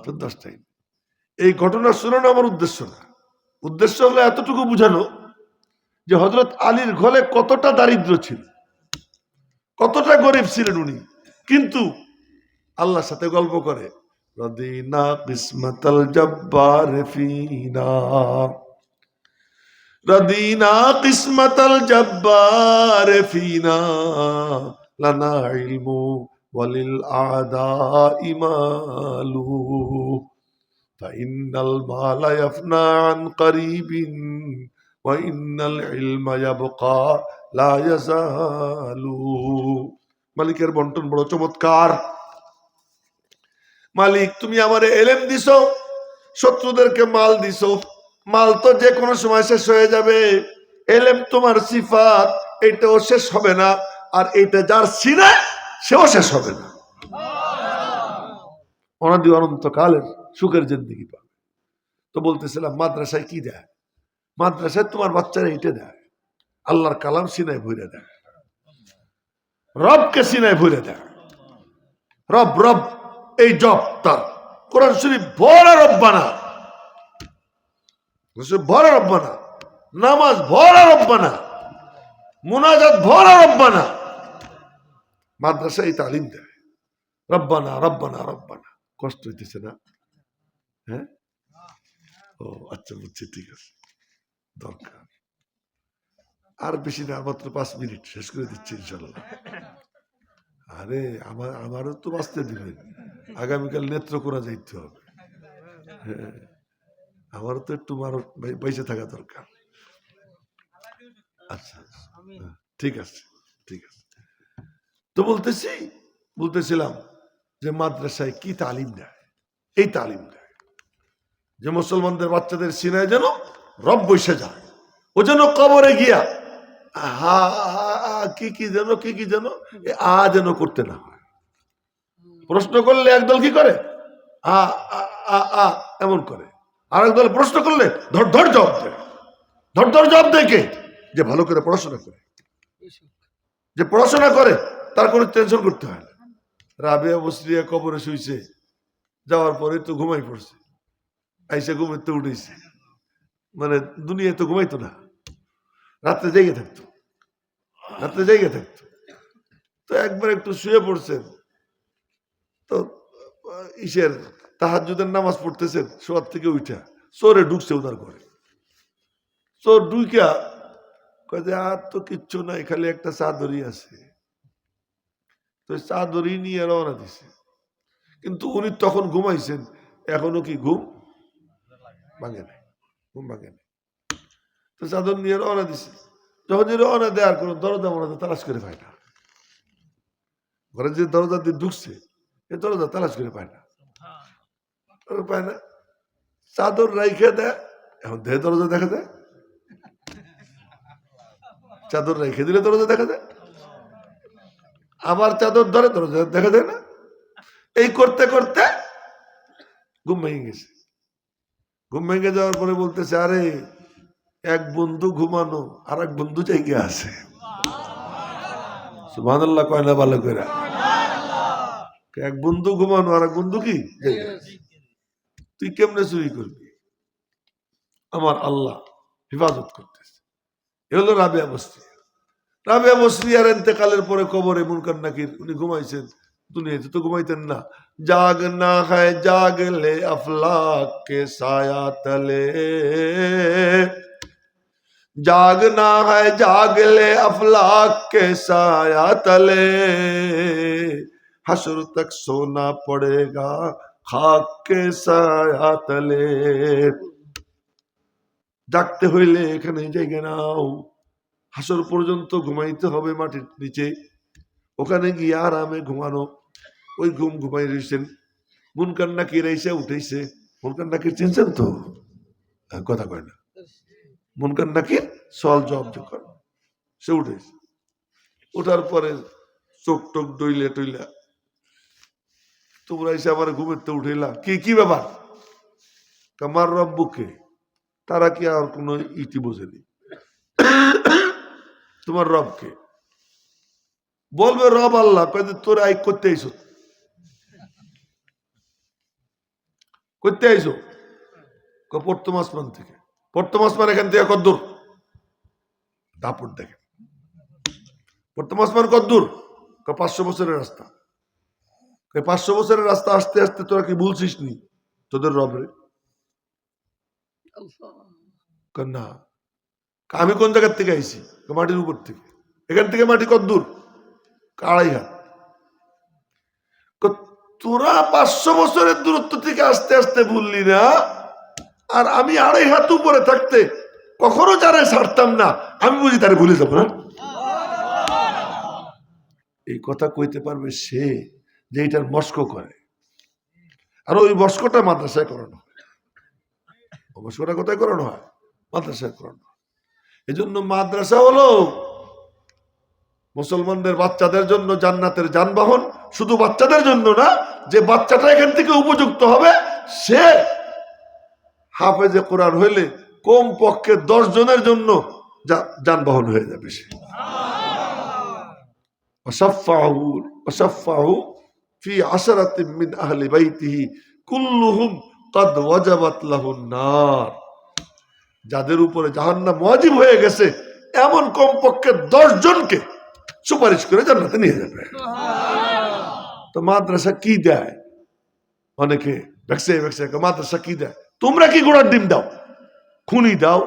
Speaker 1: তোর 10টাই। এই ঘটনা শুনানো আমার উদ্দেশ্য না। উদ্দেশ্য হলো এতটুকু বুঝানো যে হযরত আলীর ঘরে কতটা দারিদ্র ছিল, কতটা গরিব ছিলেন উনি। কিন্তু আল্লাহর সাথে গল্প করে, রদিনা কিসমাতাল জব্বার ফিনা, রদিনা কিসমাতাল জব্বার ফিনা, লানা ইলমু ওয়ালিল আদা ইমালু, ফাইন্নাল মালা ইয়াফনা আন করিবিন ওয়া ইন্নাল ইলমা ইয়াবকা লা ইয়াজালু। মালিকের বন্টন বড় চমৎকার। মালিক, তুমি আমারে এলেম দিছো, শত্রুদেরকে মাল দিছো। মাল তো যে কোনো সময় শেষ হয়ে যাবে। এলেম তোমার সিফাত, এটাও শেষ হবে না। আর এইটা যার সিনায়, সেও শেষ হবে না। অনাদি অনন্তকালের সুখের জিন্দেগি পাবে। তো বলতেছিলাম, মাদ্রাসায় কি দেয়? মাদ্রাসায় তোমার বাচ্চারা এইটা দেয়, আল্লাহর কালাম সিনায় ভরে দেয়, রবকে সিনায় ভরে দেয়। রব রব, এই জব তার। কোরআন শরীফ ভরা রব্বানা, ভরা রব্বানা, নামাজ ভরা রব্বানা, মুনাজাত ভরা রব্বানা। মাদ্রাসায় তালিম দেয় রব্বানা রব্বানা রব্বানা। কষ্ট হইতেছে না? হ্যাঁ, ও আচ্ছা, বুঝছি, ঠিক আছে। দরকার আর বেশি না, মাত্র 5 মিনিট, শেষ করে দিচ্ছি ইনশাল্লাহ। আরে আমারও তো বাঁচতে দিবেন, আগামীকাল নেত্রকোনা যাইতে হবে। হ্যাঁ, আমারও তো একটু বেঁচে থাকা দরকার। আচ্ছা, ঠিক আছে, ঠিক আছে। তো বলতেছিলাম যে মাদ্রাসায় কি তালিম দেয়? এই তালিম দেয় যে মুসলমানদের বাচ্চাদের সিনায় যেন রব বসে যায়, ও যেন কবরে গিয়া কি যেন যেন করতে না হয়। প্রশ্ন করলে একদল কি করে, এমন করে, আর একদল প্রশ্ন করলে ধর ধর জবাব দেয়। ধর ধর জবাব দেয় কে? যে ভালো করে পড়াশোনা করে, যে পড়াশোনা করে তার কোনো টেনশন করতে হয় না। রাবেয়া বসরিয়া কবরে শুইছে, যাওয়ার পরে তো ঘুমাই পড়ছে, আইসা ঘুমাইতে উঠেছে, মানে দুনিয়ায় তো ঘুমাইতো না, রাত্রে জেগে থাকতো, রাত্রে জেগে থাকতো। তো একবার একটু শুয়ে পড়ছেন, তো ইসের তাহাজ্জুদের নামাজ পড়তেছেন, শোয়ার থেকে উঠা চোরে ঢুকছে ওনার ঘরে। চোর ঢুকা কয় যে আর তো কিচ্ছু নাই, খালি একটা চাদরই আছে। তো চাদরই নিয়ে রওনা দিছে। কিন্তু উনি তখন ঘুমাইছেন, এখনো কি ঘুম ভাঙে নাই, ঘুম ভাঙে নাই। তো চাদর নিয়ে রওনা দিছে। যখন রওনা দেওয়ার কোনো দরজা মনে তালাশ করে পায় না, ঘরে যে দরজা দিয়ে ঢুকছে এই দরজা তালাশ করে পায় না, পায় না। চাদর রাইখে দেয়, এখন দেহ দরজা দেখা যায়, চাদর রেখে দিলে দরজা দেখা যায়, আবার চাদর ধরে দরজা দেখা যায় না। এই করতে করতে ঘুম ভেঙে গেছে। ঘুম ভেঙে যাওয়ার পরে বলতেছে, আরে এক বন্ধু ঘুমানো আর এক বন্ধু জায়গা আছে। সুবহানাল্লাহ কয় না ভালো করে? এক বন্ধু ঘুমানো আর এক বন্ধু কি জায়গা আছে। তুই কেমনে চুরি করবি? আমার আল্লাহ হেফাজত করতেছে। এ হলো রাবিয়া বস্রিয়া। রাবিয়া বস্রিয়ার ইন্তেকালের পরে কবরে মুনকার নাকির উনি ঘুমাইছেন, দুনিয়াতে তো ঘুমাইতেন না। জাগনা है जाग ले अफलाक के साया तले, जागना है जाग ले अफलाक के साया तले, हशर तक सोना पड़ेगा खाक के साया तले। জাগতে হইলে এখানে জায়গা নাও, হাসর পর্যন্ত ঘুমাইতে হবে মাটির নিচে, ওখানে গিয়ে আরামে ঘুমানো। ওই ঘুম ঘুমাই রয়েছেন। মুনকার নাকির এসে উঠেছে। মুনকার নাকির চিনছেন তো? কথা কয় না। মুনকার নাকির সওয়াল জবাব যখন সে উঠেছে, ওঠার পরে চোখ টোক ডইলে টইলা, তোমরা এসে আবার ঘুমের তো উঠেলা, কি কি ব্যাপার? কামার রব্বুকে, তারা কি আর কোনো ইতি বোঝেনি। তোমার রবকে বলবে রব আল্লাহ। কয়ে তোর আই করতে আইসো, করতে আইসো প্রথম আসমান থেকে। প্রথম আসমান এখান থেকে কদ্দূর? দাপট দেখেন, প্রথম আসমান কদ্দূর? 500 বছরের রাস্তা। 500 বছরের রাস্তা আসতে আসতে তোরা কি ভুলছিস নি তোদের রবরে? না, আমি কোন জায়গার থেকে আইছি? মাটির উপর থেকে। এখান থেকে মাটি কদ্দূর? 2.5 হাত। তোরা 500 বছরের দূরত্ব থেকে আসতে আসতে ভুললি না, আর আমি 2.5 হাত উপরে থাকতে কখনো যারা ছাড়তাম না, আমি বুঝি তারা ভুলে যাবো না? এই কথা কইতে পারবে সে যে এটার মস্ক করে। আর ওই মস্কটা মাদ্রাসায় করানো হয়। মস্কটা কোথায় করানো হয়? মাদ্রাসায় করানো হয়। এই জন্য মাদ্রাসা হলো মুসলমানদের বাচ্চাদের জন্য জান্নাতের যানবাহন। শুধু বাচ্চাদের জন্য না, যে বাচ্চাটা এখান থেকে উপযুক্ত হবে সে হাফেজে কোরআন হইলে কম পক্ষে 10 জনের জন্য যানবাহন হয়ে যাবে সে। وشفعه في 10 من أهل بيته كلهم قد وجبت له النار। যাদের উপরে জাহান্নাম ওয়াজিব হয়ে গেছে এমন কমপক্ষে 10 জনকে সুপারিশ করে জান্নাতে নিয়ে যাবে। তো মাদ্রাসা কি দেয়? অনেকে মাদ্রাসা কি দেয়? তোমরা কি ঘোড়ার ডিম দাও? খুনি দাও,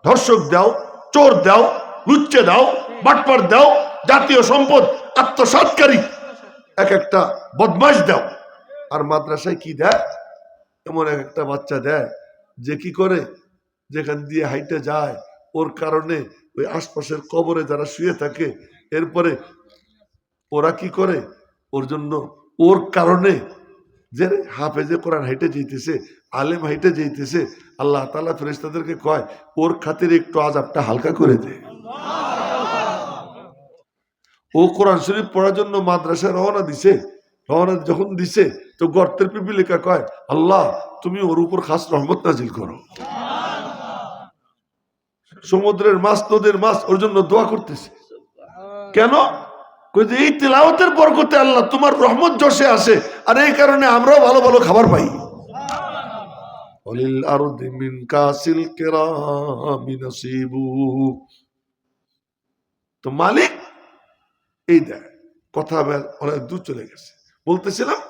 Speaker 1: ধর্ষক দাও, চোর দাও, লুচ্চে দাও, বাটপার দাও, জাতীয় সম্পদ আত্মসাৎকারী এক একটা বদমাশ দাও। আর মাদ্রাসায় কি দেয়? এমন এক একটা বাচ্চা দেয় যে কি করে, যেখান দিয়ে হাইটে যায় ওর কারণে ওই আশপাশের কবরে যারা শুয়ে থাকে, এরপরে ওরা কি করে ওর জন্য, ওর কারণে যে হাফেজে কোরআন হাইটে যেতেছে, আলেম হাইটে যেতেছে, আল্লাহ তাআলা ফেরেশতাদেরকে কয় ওর খাতিরে একটু আযাবটা হালকা করে দে। ও কোরআন শরীফ পড়ার জন্য মাদ্রাসায় রওনা দিছে। রওনা যখন দিছে তো গর্তের পিপিলিকা কয়, আল্লাহ তুমি ওর উপর খাস রহমত নাজিল করো। সমুদ্রের মাছ, নদীর মাছ ওর জন্য দোয়া করতেছে। কেন? এই তিলাওয়াতের বরকতে আল্লাহ তোমার রহমত যশে আসে, আর এই কারণে আমরাও ভালো ভালো খাবার পাই। ওয়ালিল আরদি মিন কাসিল কিরামি নাসিবু। তো মালিক এই দেয়। কথা অনেক দূর চলে গেছে। বলতেছিলাম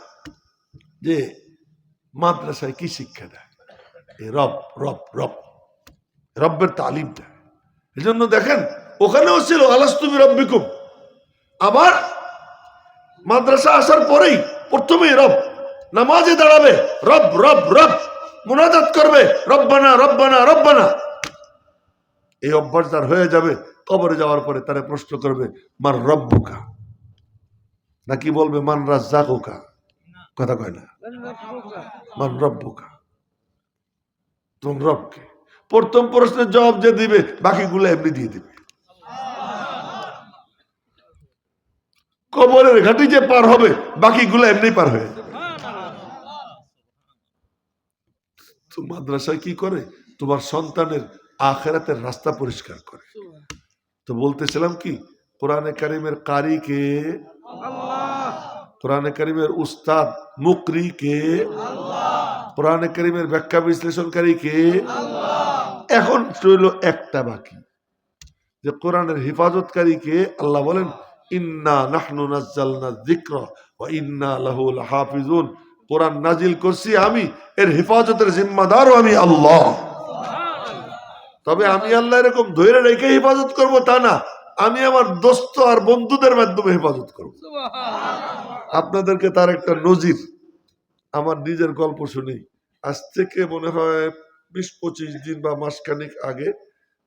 Speaker 1: যে মাদ্রাসায় কি শিক্ষা দেয়? রব রব রব রব্বের তালিম দেয়। এই জন্য দেখেন ওখানেও ছিল আলাস্তু বিরব্বিকুম। আবার মাদ্রাসা আসার পরেই প্রথমেই রব, নামাজে দাঁড়াবে রব রব রব, মুনাজাত করবে রব্বানা রব্বানা রব্বানা। এই অভ্যাস যার হয়ে যাবে, কবরে যাওয়ার পরে তারা প্রশ্ন করবে মান রব্বুকা, নাকি বলবে মান রাজ্জাকুকা? কথা কয় না, মান রব্বুকা, তোমার রবকে। প্রথম প্রশ্নের জবাব যে দিবে বাকিগুলো এমনি দিয়ে দিবে। কবরের ঘাটি যে পার হবে বাকিগুলো এমনি পার হয়ে যাবে। তো মাদ্রাসায় কি করে? তোমার সন্তানের আখিরাতের রাস্তা পরিষ্কার করে। তো বলতেছিলাম কি, কোরআনে কারিমের কারি কে? কোরআনে কারিমের উস্তাদ মুকরি কে? কোরআনে কারিমের ব্যাখ্যা বিশ্লেষণকারী কে? এখন রইল একটা বাকি, যে কোরআনের হেফাজতকারী কে? আল্লাহ বলেন ইন্না নাহনু নাজ্জালনা যিকরা ওয়া ইন্না লাহু লাহাফিজুন। কোরআন নাজিল করছি আমি, এর হেফাজতের জিম্মাদারও আমি আল্লাহ। তবে আমি আল্লাহ এরকম ধরে রেখে হেফাজত করব তা না, আমি আমার দোস্ত আর বন্ধুদের মাধ্যমে হেফাজত করব। আপনাদেরকে তার একটা নজির, আমার নিজের গল্প শুনি। আজ থেকে মনে হয় 20-25 দিন বা মাসখানেক আগে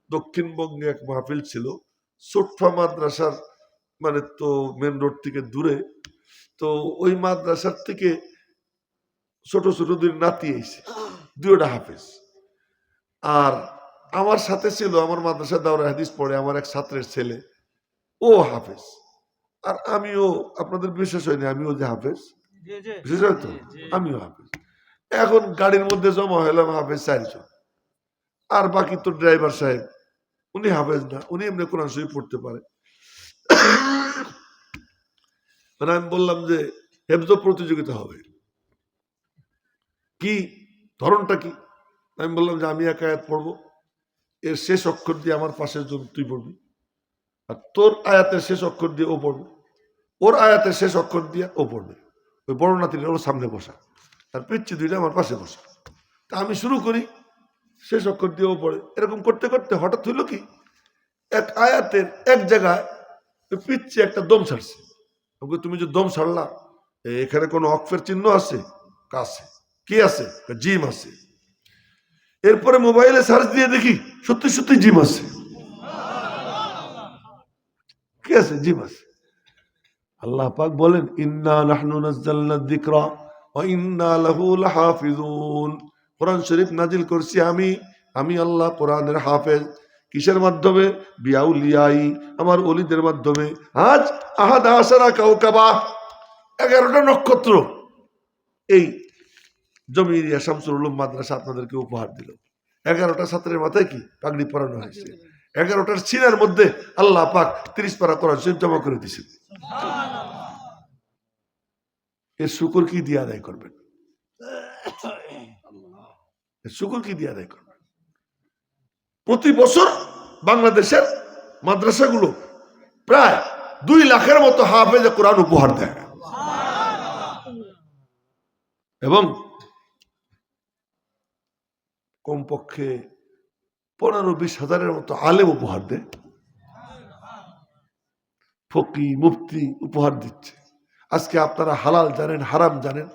Speaker 1: দক্ষিণবঙ্গে এক মাহফিল ছিল। সোটফা মাদ্রাসার, মানে তো মেন রোড থেকে দূরে। তো ওই মাদ্রাসার থেকে ছোট ছোট দুই নাতি এসে, দুইটা হাফেজ। আর আমার সাথে ছিল, আমার মাদ্রাসা দাওরা হাদিস পড়ে আমার এক ছাত্রের ছেলে, ও হাফেজ। আর আমিও, আপনাদের বিশেষ হয়নি, আমিও যে হাফেজ, বিশেষ হয়তো আমিও হাফেজ। এখন গাড়ির মধ্যে জমা হলাম হাফেজ 4 জন, আর বাকি তো ড্রাইভার সাহেব, উনি হাফেজ না, উনি এমনি কোরআন শরীফ পড়তে পারে। মানে আমি বললাম যে হেফজ প্রতিযোগিতা হবে, কি ধরনটা কি? আমি বললাম যে আমি এক আয়াত পড়বো, এর শেষ অক্ষর দিয়ে আমার পাশের জন তুই পড়বি, আর তোর আয়াতের শেষ অক্ষর দিয়ে ও পড়বে, ওর আয়াতের শেষ অক্ষর দিয়ে ও পড়বে। ওই বড় নাতিটা ওর সামনে বসা, আর পিচ্ছি দুইটা আমার পাশে বসা। তা আমি শুরু করি, শেষ অক্ষর দিয়ে ও পড়ে। এরকম করতে করতে হঠাৎ হইল কি, এক আয়াতের এক জায়গায় পিচ্ছি একটা দম ছাড়ছে। তুমি যে দম ছাড়লা, এখানে কোনো অক্ষরের চিহ্ন আছে? কাছে। কি আছে? জিম আছে। এরপরে মোবাইলে সার্চ দিয়ে দেখি সত্যি সত্যি জিম আছে। কি আছে? জিম আছে। আল্লাহ পাক বলেন ইন্না নাহনু নাযালনা যিকরা ওয়া ইন্না লাহু লাহাফিজুন। কোরআন শরীফ নাজিল করছি আমি আল্লাহ কোরআনের হাফেজ। কিসের মাধ্যমে? বিআউলিয়াই, আমার ওলিদের মাধ্যমে। আজ আহাদ আশারা কাওকাবা, 11টা নক্ষত্র এই জমিরিয়া শামসুল উলুম মাদ্রাসা আপনাদেরকে উপহার দিল। 11টা ছাত্রের মাথায় কি পাগড়ি পরানো হয়েছে। 11টার সিনার মধ্যে আল্লাহ পাক 30 পারা কোরআন শরীফ জমা করে দিয়েছেন। এর শুকর কি দিয়ে আদায় করবেন? শুকর কি দিয়ে আদায় করবেন? প্রতি বছর বাংলাদেশের মাদ্রাসাগুলো প্রায় 2 লাখের মতো হাফেজে কোরআন উপহার দেয়, এবং কমপক্ষে 15-20 হাজারের মতো আলেম উপহার দেয়। ফকি মুফতি উপহার দিচ্ছে। আজকে আপনারা হালাল জানেন, হারাম জানেন,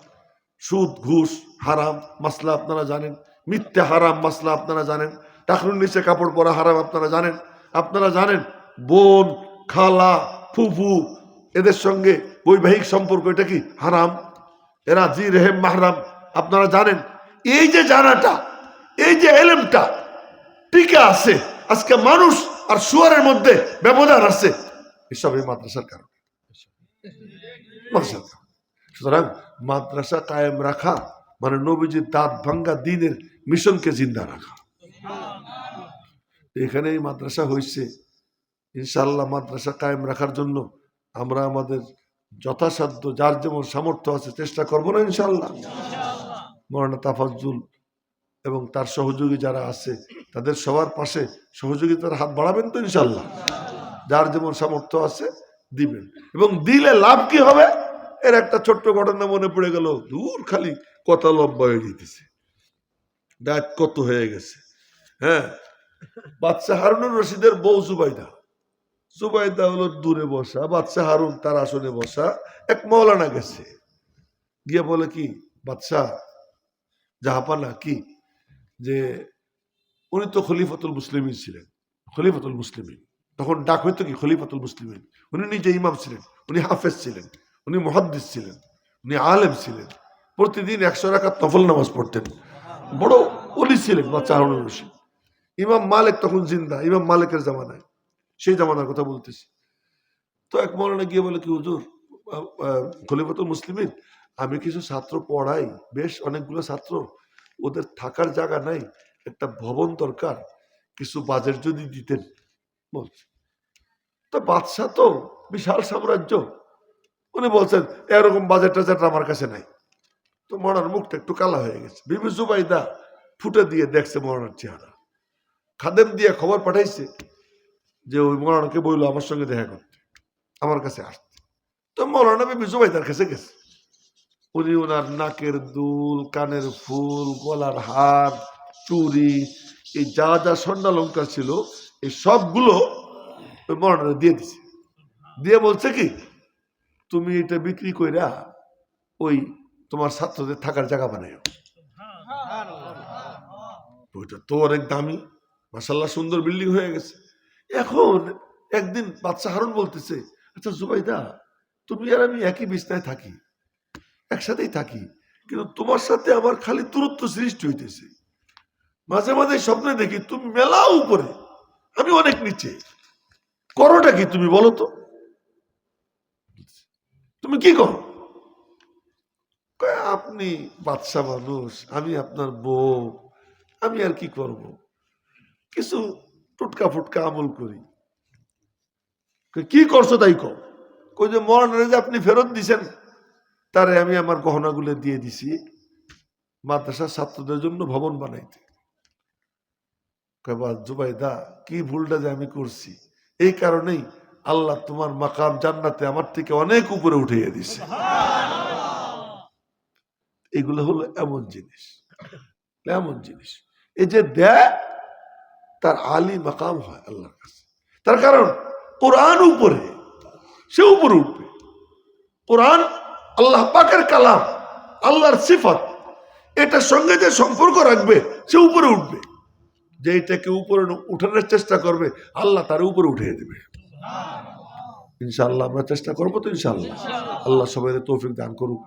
Speaker 1: সুদ ঘুষ হারাম মাসলা আপনারা জানেন, মিথ্যা হারাম মাসলা আপনারা জানেন, টাকনুর নিচে কাপড় পরা হারাম আপনারা জানেন। আপনারা জানেন বোন, খালা, ফুফু এদের সঙ্গে বৈবাহিক সম্পর্ক এটা কি হারাম, এরা জি রেহেম মাহরাম আপনারা জানেন। এই যে জানাটা, এই যে এলেমটা টিকে আছে, আজকে মানুষ আর শুয়ারের মধ্যে ব্যবধান আছে, এসব এই মাদ্রাসার কারণে। সুতরাং মাদ্রাসা কায়েম রাখা মানে নবীজির দাঁত ভাঙ্গা দ্বীনের মিশনকে জিন্দা রাখা। এখানে এই মাদ্রাসা হয়েছে, ইনশাআল্লাহ মাদ্রাসা কায়েম রাখার জন্য আমরা আমাদের যথাসাধ্য যার যেমন সামর্থ্য আছে চেষ্টা করবো না ইনশাআল্লাহ। মৌলানা তাফাজ্জুল এবং তার সহযোগী যারা আছে তাদের সবার পাশে সহযোগিতার হাত বাড়াবেন তো ইনশাআল্লাহ। যার যেমন সামর্থ্য আছে দিবেন, এবং দিলে লাভ কি হবে? এর একটা ছোট্ট ঘটনা মনে পড়ে গেল, দূর খালি কথা লম্বা হয়ে যেতেছে, রাত কত হয়ে গেছে। হ্যাঁ, বাদশাহ হারুনুর রশিদের বউ জুবাইদা, জুবাইদা হলো দূরে বসা, বাদশাহ হারুন তার আসনে বসা। এক মৌলানা গেছে, গিয়ে বলে কি, বাদশাহ জাহাপানা কি, যে উনি তো খলিফাতুল মুসলিমিন ছিলেন, খলিফাতুল মুসলিমিন, তখন ডাক হইতো কি খলিফাতুল মুসলিমিন। উনি নিজে ইমাম ছিলেন, উনি হাফেজ ছিলেন, উনি মুহাদ্দিস ছিলেন, উনি আলেম ছিলেন, প্রতিদিন 100 রাকাত নফল নামাজ পড়তেন, বড় ওলি ছিলেন বাদশাহ হারুনুর রশিদ। ইমাম মালিক তখন জিন্দা, ইমাম মালিকের জামানায়, সেই জামানার কথা বলতেছি। তো এক মৌলানা গিয়ে বলে কি, হুজুর খলিফাতুল মুসলিমিন, আমি কিছু ছাত্র পড়াই, বেশ অনেকগুলো ছাত্র, ওদের থাকার জায়গা নাই, একটা ভবন দরকার, কিছু বাজেট যদি দিতেন বলছে। তো বাদশাহ তো বিশাল সাম্রাজ্য, উনি বলছেন এরকম বাজেট টাজেট আমার কাছে নাই। তো মরার মুখটা একটু কালা হয়ে গেছে। বিবি জুবাইদা ফুটে দিয়ে দেখছে মরার চেহারা, খাদেম দিয়ে খবর পাঠাইছে যে ওই মরানকে বললো আমার সঙ্গে দেখা করতে, আমার কাছে আসতে। তো মৌলানা বিবি জুবাইদার কাছে গেছে, উনি ওনার নাকের দুল, কানের ফুল, গলার হার, চুড়ি, এই যা যা স্বর্ণালঙ্কার ছিল, এই সবগুলো ওই মৌলানা দিয়ে দিছে। দিয়ে বলছে কি, তুমি এটা বিক্রি কইরা ওই তোমার ছাত্রদের থাকার জায়গা বানাইও। ওইটা তো অনেক দামি, মাশাআল্লাহ সুন্দর বিল্ডিং হয়ে গেছে। এখন একদিন বাদশাহ হারুন বলতেছে, আচ্ছা জুবাইদা, তুমি আর আমি একই বিছনায় থাকি, একসাথেই থাকি, কিন্তু তোমার সাথে আমার খালি দূরত্ব সৃষ্টি হইতেছে। মাঝে মাঝে স্বপ্নে দেখি তুমি মেলা উপরে, আমি অনেক নিচে, করোটা কি তুমি বলো তো, তুমি কি করো? আপনি বাদশা মানুষ, আমি আপনার বউ, আমি আর কি করব, কিছু টুটকা ফুটকা আমল করি। কি করছো তাই কই যে মরণের যে আপনি ফেরত দিছেন, তারে আমি আমার গহনাগুলো দিয়ে দিছি মাদ্রাসার ছাত্রদের জন্য ভবন বানাইতে। জুবাইদা, কি ভুলটা যে আমি করছি, এই কারণেই আল্লাহ তোমার মাকাম জান্নাতে আমার থেকে অনেক উপরে উঠিয়ে দিছে। এগুলো হলো এমন জিনিস, এমন জিনিস, এই যে দেয় তার আলী মাকাম হয় আল্লাহর কাছে। তার কারণ কোরআন উপরে, সে উপরে উঠবে। কোরআন আল্লাহ পাকের কালাম, আল্লাহর সিফাত, এটার সঙ্গে যে সম্পর্ক রাখবে সে উপরে উঠবে। যে এটাকে উপরে উঠানোর চেষ্টা করবে, আল্লাহ তার উপরে উঠিয়ে দেবে। ইনশাআল্লাহ আমরা চেষ্টা করবো তো, ইনশাআল্লাহ। আল্লাহ সবাই তৌফিক দান করুক।